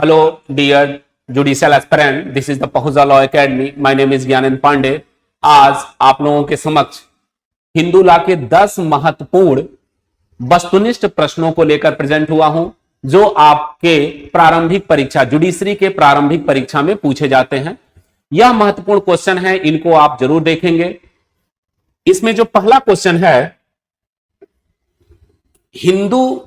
Hello, dear judicial aspirant. This is the Pahuja Law Academy. My name is Gyanendra Pandey. आज आप लोगों के समक्ष हिंदू लॉ के 10 महत्वपूर्ण वस्तुनिष्ठ प्रश्नों को लेकर प्रेजेंट हुआ हूं, जो आपके प्रारंभिक परीक्षा, जुडिशरी के प्रारंभिक परीक्षा में पूछे जाते हैं। यह महत्वपूर्ण क्वेश्चन है, इनको आप जरूर देखेंगे। इसमें जो पहला क्वेश्चन है, हिंदू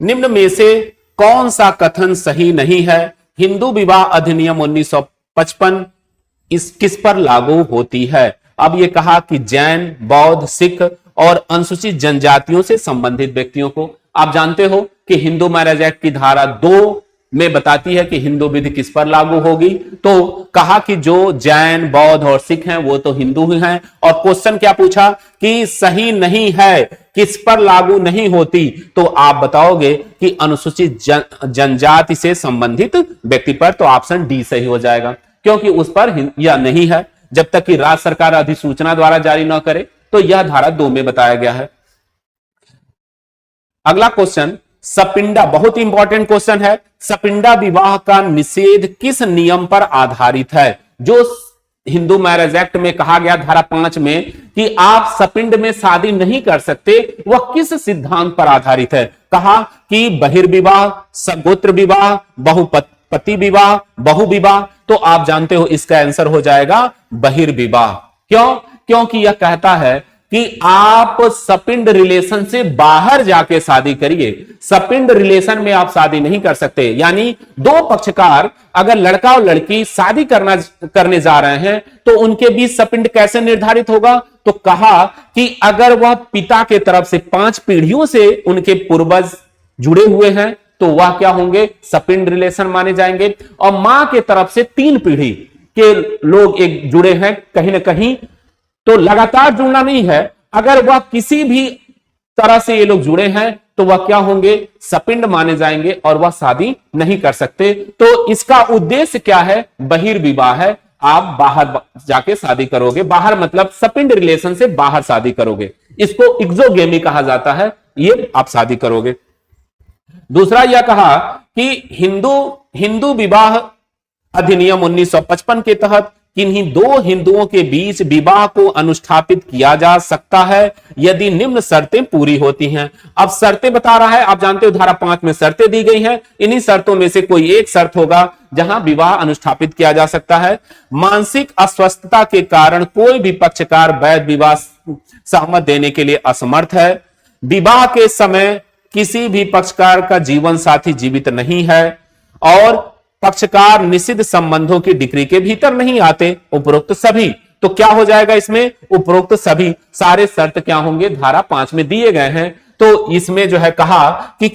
निम्न में से कौन सा कथन सही नहीं है? हिंदू विवाह अधिनियम 1955 किस पर लागू होती है? अब यह कहा कि जैन, बौद्ध, सिख और अनुसूचित जनजातियों से संबंधित व्यक्तियों को। आप जानते हो कि हिंदू मैरिज एक्ट की धारा 2 में बताती है कि हिंदू विधि किस पर लागू होगी। तो कहा कि जो जैन, बौद्ध और सिख हैं वो तो हिंदू ही हैं। और क्वेश्चन क्या पूछा कि सही नहीं है, किस पर लागू नहीं होती? तो आप बताओगे कि अनुसूचित जनजाति से संबंधित व्यक्ति पर। तो ऑप्शन डी सही हो जाएगा, क्योंकि उस पर यह नहीं है। जब तक कि राज्य सरकार अधिसूचना द्वारा जारी न करे, तो यह धारा 2 में बताया गया है। अगला क्वेश्चन, सपिंडा, बहुत इंपॉर्टेंट क्वेश्चन है। सपिंडा विवाह का निषेध किस नियम पर आधारित है? जो हिंदू मैरिज एक्ट में कहा गया धारा 5 में कि आप सपिंड में शादी नहीं कर सकते, वह किस सिद्धांत पर आधारित है? कहा कि बहिर्विवाह, सगोत्र विवाह, बहुपति विवाह, बहुविवाह। तो आप जानते हो इसका आंसर हो जाएगा बहिर्विवाह। क्यों? क्योंकि यह कहता है कि आप सपिंड रिलेशन से बाहर जाके शादी करिए। सपिंड रिलेशन में आप शादी नहीं कर सकते। यानी दो पक्षकार अगर लड़का और लड़की शादी करने जा रहे हैं, तो उनके बीच सपिंड कैसे निर्धारित होगा? तो कहा कि अगर वह पिता के तरफ से 5 पीढ़ियों से उनके पूर्वज जुड़े हुए हैं, तो वह क्या होंगे? सपिंड रिलेशन माने जाएंगे। और मां के तरफ से 3 पीढ़ी के लोग एक जुड़े हैं कहीं ना कहीं, तो लगातार जुड़ना नहीं है। अगर वह किसी भी तरह से ये लोग जुड़े हैं, तो वह क्या होंगे? सपिंड माने जाएंगे और वह शादी नहीं कर सकते। तो इसका उद्देश्य क्या है? बहिर्विवाह है। आप बाहर जाके शादी करोगे। बाहर मतलब सपिंड रिलेशन से बाहर शादी करोगे। इसको एक्सोगेमी कहा जाता है। ये आप शादी करोगे। दूसरा यह कहा कि हिंदू विवाह अधिनियम 1955 के तहत किन्हीं 2 हिंदुओं के बीच विवाह को अनुष्ठापित किया जा सकता है यदि निम्न शर्तें पूरी होती हैं। अब शर्तें बता रहा है। आप जानते हो धारा 5 में शर्तें दी गई हैं। इन्हीं शर्तों में से कोई एक शर्त होगा जहां विवाह अनुष्ठापित किया जा सकता है। मानसिक अस्वस्थता के कारण कोई भी पक्षकार वैध विवाह सहमत देने के लिए असमर्थ है। विवाह के समय किसी भी पक्षकार का जीवन साथी जीवित नहीं है और पक्षकार निषिद्ध संबंधों की डिग्री के भीतर नहीं आते। उपरोक्त सभी। तो क्या हो जाएगा इसमें? उपरोक्त सभी। सारे शर्त क्या होंगे? धारा 5 में दिए गए हैं। तो इसमें जो है कहा कि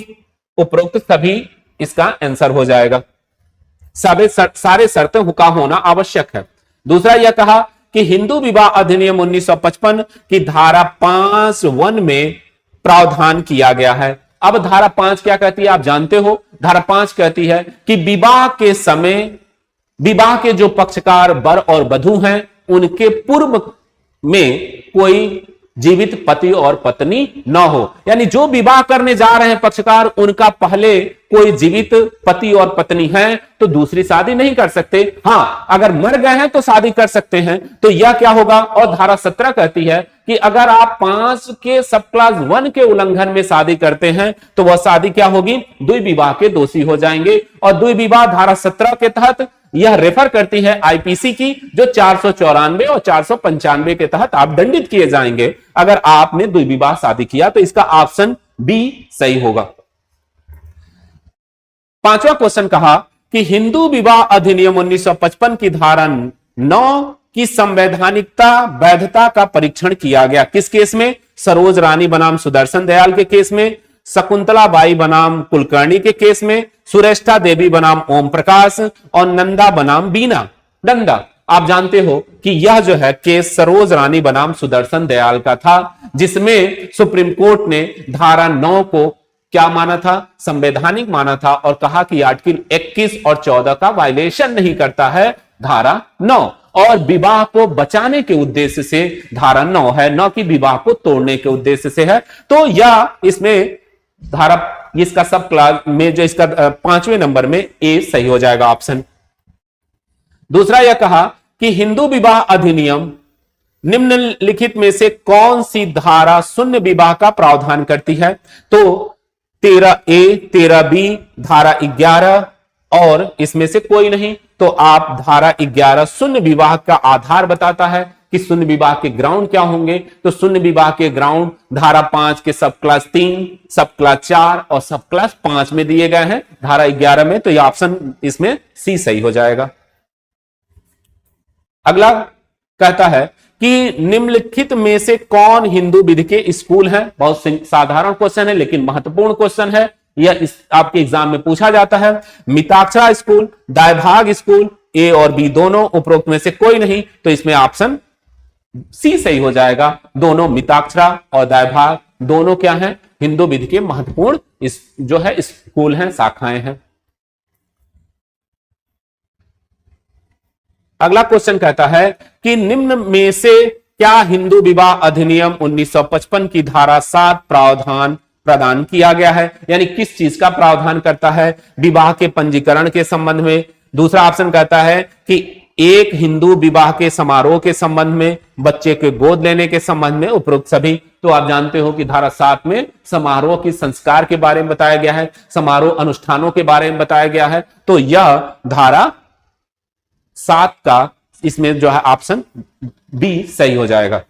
उपरोक्त सभी इसका आंसर हो जाएगा। सारे शर्तों का होना आवश्यक है। दूसरा यह कहा कि हिंदू विवाह अधिनियम 1955 की धारा 5(1) में प्रावधान किया गया है। अब धारा 5 क्या कहती है? आप जानते हो धारा 5 कहती है कि विवाह के समय विवाह के जो पक्षकार वर और वधू हैं, उनके पूर्व में कोई जीवित पति और पत्नी न हो। यानी जो विवाह करने जा रहे हैं पक्षकार, उनका पहले कोई जीवित पति और पत्नी है, तो दूसरी शादी नहीं कर सकते। हां, अगर मर गए हैं तो शादी कर सकते हैं। तो यह क्या होगा? और धारा 17 कहती है कि अगर आप 5 के सब क्लास 1 के उल्लंघन में शादी करते हैं, तो वह शादी क्या होगी? द्विविवाह के दोषी हो जाएंगे। और द्विविवाह धारा 17 के तहत यह रेफर करती है आईपीसी की, जो 494 और 495 के तहत आप दंडित किए जाएंगे अगर आपने द्विविवाह शादी किया। तो इसका ऑप्शन बी सही होगा। 5वां क्वेश्चन कहा कि हिंदू विवाह अधिनियम 1955 की धारा 9 की संवैधानिकता वैधता का परीक्षण किया गया। किस केस में? सरोज रानी बनाम सुदर्शन दयाल के केस में, शकुंतला बाई बनाम कुलकर्णी के केस में, सुरेष्ठा देवी बनाम ओम प्रकाश और नंदा बनाम बीना नंदा। आप जानते हो कि यह जो है केस सरोज रानी बनाम सुदर्शन दयाल का था, जिसमें सुप्रीम कोर्ट ने धारा 9 को क्या माना था? संवैधानिक माना था और कहा कि आर्टिकल 21 और 14 का वायलेशन नहीं करता है धारा 9, और विवाह को बचाने के उद्देश्य से धारा 9 है, न कि विवाह को तोड़ने के उद्देश्य से है। तो यह इसमें धारा इसका सब क्लास में जो इसका 5वें नंबर में ए सही हो जाएगा ऑप्शन। दूसरा यह कहा कि हिंदू विवाह अधिनियम निम्नलिखित में से कौन सी धारा शून्य विवाह का प्रावधान करती है? तो 13A, 13B, धारा 11 और इसमें से कोई नहीं। तो आप धारा 11 शून्य विवाह का आधार बताता है कि शून्य विवाह के ग्राउंड क्या होंगे। तो शून्य विवाह के ग्राउंड धारा 5 के सब क्लास 3, सब क्लास 4 और सब क्लास 5 में दिए गए हैं धारा 11 में। तो यह ऑप्शन इसमें सी सही हो जाएगा। अगला कहता है कि निम्नलिखित में से कौन हिंदू विधि के स्कूल हैं? बहुत साधारण क्वेश्चन है लेकिन महत्वपूर्ण क्वेश्चन है। यह आपके एग्जाम में पूछा जाता है। मिताक्षरा स्कूल, दायभाग स्कूल, ए और बी दोनों, उपरोक्त में से कोई नहीं। तो इसमें ऑप्शन सी सही हो जाएगा। दोनों मिताक्षरा और दायभाग दोनों क्या हैं? हिंदू विधि के महत्वपूर्ण जो है स्कूल हैं, शाखाएं हैं। अगला क्वेश्चन कहता है कि निम्न में से क्या हिंदू विवाह अधिनियम 1955 की धारा 7 प्रावधान प्रदान किया गया है? यानी किस चीज का प्रावधान करता है? विवाह के पंजीकरण के संबंध में। दूसरा ऑप्शन कहता है कि एक हिंदू विवाह के समारोह के संबंध में, बच्चे के गोद लेने के संबंध में, उपरोक्त सभी। तो आप जानते हो कि धारा 7 में समारोह की संस्कार के बारे में बताया गया है, समारोह अनुष्ठानों के बारे में बताया गया है। तो यह धारा 7 का इसमें जो है ऑप्शन बी सही हो जाएगा।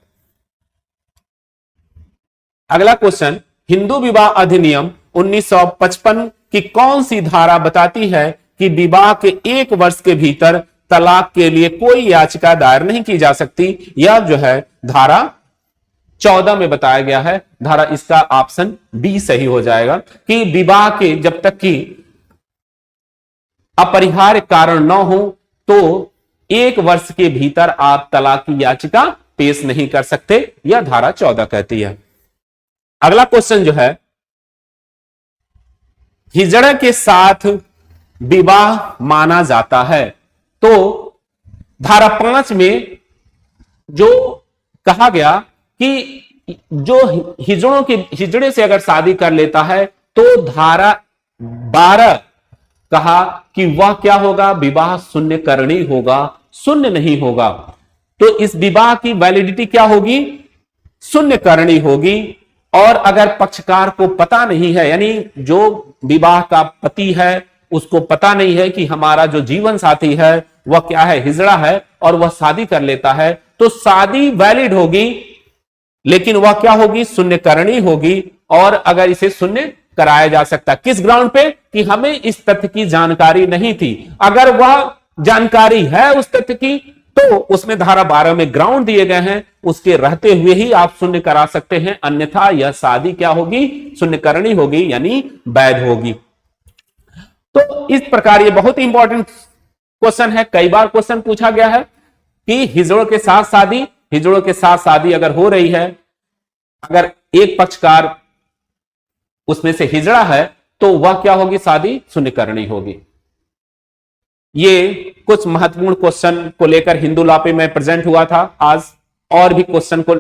अगला क्वेश्चन, हिंदू विवाह अधिनियम 1955 की कौन सी धारा बताती है कि विवाह के 1 वर्ष के भीतर तलाक के लिए कोई याचिका दायर नहीं की जा सकती? यह जो है धारा 14 में बताया गया है। धारा इसका ऑप्शन बी सही हो जाएगा कि विवाह के जब तक कि अपरिहार्य कारण न हो तो 1 वर्ष के भीतर आप तलाक की याचिका पेश नहीं कर सकते, यह धारा 14 कहती है। अगला क्वेश्चन जो है, हिजड़ा के साथ विवाह माना जाता है। तो धारा 5 में जो कहा गया कि जो हिजड़े से अगर शादी कर लेता है तो धारा 12 कहा कि वह क्या होगा? विवाह शून्य करणी होगा, शून्य नहीं होगा। तो इस विवाह की वैलिडिटी क्या होगी? शून्य करणी होगी। और अगर पक्षकार को पता नहीं है, यानी जो विवाह का पति है उसको पता नहीं है कि हमारा जो जीवन साथी है वह क्या है? हिजड़ा है, और वह शादी कर लेता है, तो शादी वैलिड होगी लेकिन वह क्या होगी? शून्य करणी होगी। और अगर इसे शून्य कराया जा सकता, किस ग्राउंड पे? कि हमें इस तथ्य की जानकारी नहीं थी। अगर वह जानकारी है उस तथ्य की तो उसमें धारा 12 में ग्राउंड दिए गए हैं, उसके रहते हुए ही आप शून्य करा सकते हैं, अन्यथा यह शादी क्या होगी? शून्य करणी होगी, यानी वैध होगी। तो इस प्रकार ये बहुत इंपॉर्टेंट क्वेश्चन है, कई बार क्वेश्चन पूछा गया है कि हिजड़ों के साथ शादी अगर हो रही है, अगर एक पक्षकार उसमें से हिजड़ा है तो वह क्या होगी? शादी शून्य करनी होगी। ये कुछ महत्वपूर्ण क्वेश्चन को लेकर हिंदू लॉ पे मैं प्रेजेंट हुआ था आज, और भी क्वेश्चन को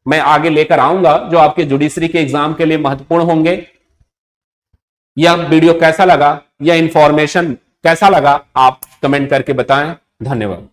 मैं आगे लेकर आऊंगा जो आपके जुडिशरी के एग्जाम के लिए महत्वपूर्ण होंगे। यह वीडियो कैसा लगा, यह इंफॉर्मेशन कैसा लगा, आप कमेंट करके बताएं। धन्यवाद।